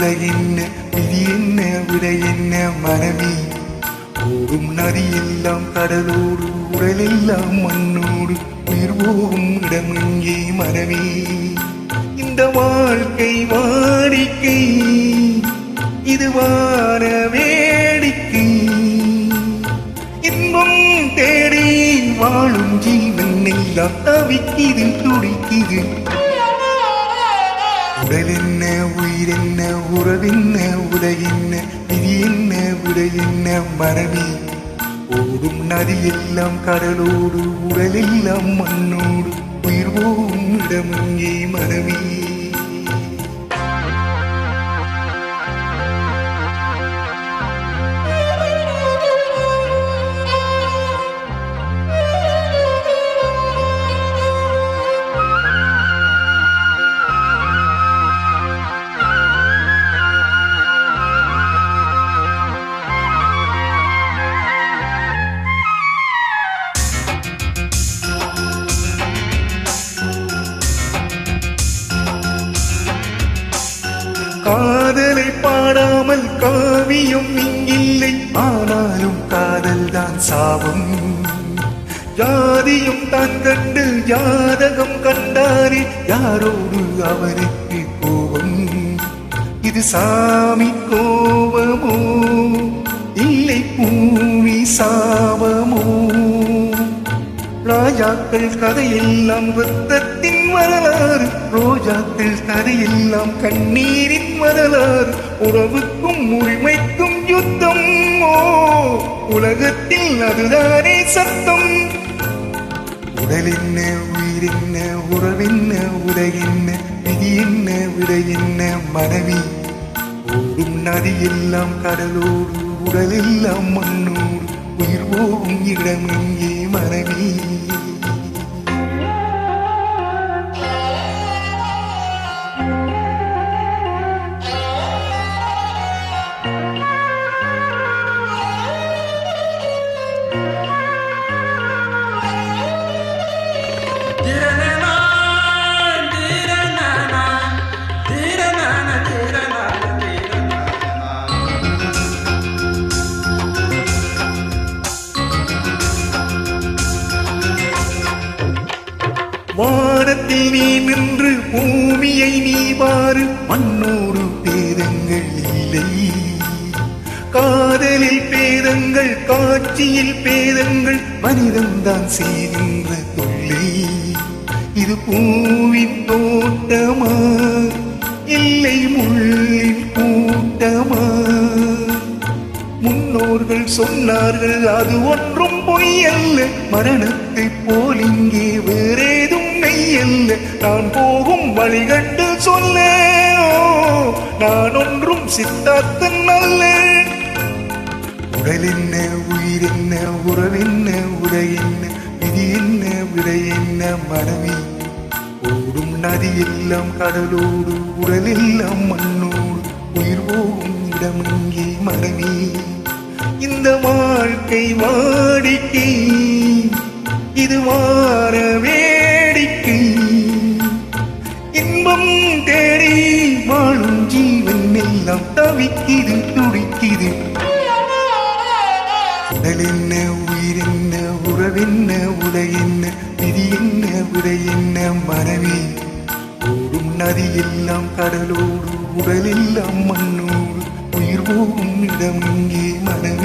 உரை என்ன, விதி என்ன, விடை என்ன மனமே. ஓடும் நதி எல்லாம் கடலோடு, உடலெல்லாம் மண்ணோடு, உயிர் போகும் இடம் எங்கே மனமே. இந்த வாழ்க்கை வாடிக்கை, இது வார வேடிக்கை. இன்பம் தேடி வாழும் ஜீவன் எல்லாம் தவிக்குது, துடிக்குது. உடல் என்ன, உயிர் என்ன, உறவென்ன, உலகென்ன, விதி என்ன, விடை என்ன மனமே. ஓடும் நதி எல்லாம் கடலோடு, உடலெல்லாம் மண்ணோடு, உயிர் போகும் இடம் எங்கே மனமே. காதலை பாடாமல் காவியம் இங்கில்லை, ஆனாலும் காதல் தான் சாபம். ஜாதியும் தான் கண்டு ஜாதகம் கண்டாரே, யாரோடு அவருக்கு கோபம். இது சாமி கோபமோ, இல்லை பூமி சாபமோ. ராஜாக்கள் கதையெல்லாம் ரத்தத்தின் வரலாறு, ரோஜாக்கள் கதையெல்லாம் கண்ணீரின் வரலாறு. உறவுக்கும் உரிமைக்கும் யுத்தம், உலகத்தில் அதுதானே சத்தம். உடல் என்ன, உயிர் என்ன, உறவென்ன, உலகென்ன, விதி என்ன, விடை என்ன மனமே. ஓடும் நதி எல்லாம் கடலோடு, உடலெல்லாம் மண்ணோடு, உயிர் போகும் இடம் எங்கே மனமே. வானத்தில் நீ நின்று பூமியை நீ பாரு, மண்ணோடு பேதங்கள் இல்லை. காதலில் பேதங்கள், காட்சியில் பேதங்கள், மனிதன்தான் செய்கின்ற தொல்லை. இது பூவின் தோட்டமா, இல்லை முள்ளின் கூட்டமா. முன்னோர்கள் சொன்னார்கள் அது ஒன்றும் பொய்யல்ல, மரணத்தை போல் இங்கே வேறேதும் மெய்யல்ல. நான் போகும் வழிகண்டு சொல்ல, நான் ஒன்றும் சித்தார்த்தன் அல்ல. உடல் என்ன, உயிர் என்ன, உறவென்ன, உடை என்ன, விதி என்ன, விடை என்ன மனமே. ஓடும் நதி எல்லாம் கடலோடு, உடலெல்லாம் மண்ணோடு, உயிர் போகும் இடம் எங்கே மனமே. இந்த வாழ்க்கை வாடிக்கை, இது வார வேடிக்கை. இன்பம் தேடி வாழும் ஜீவன் எல்லாம் தவிக்குது, துடிக்குது. உடல் என்ன, உயிர் என்ன, உறவென்ன, உலகென்ன, விதி என்ன, விடை என்ன மனமே. ஓடும் நதி எல்லாம் கடலோடு, உடலெல்லாம் மண்ணோடு, உயிர் போகும் இடம் இங்கே மனமே.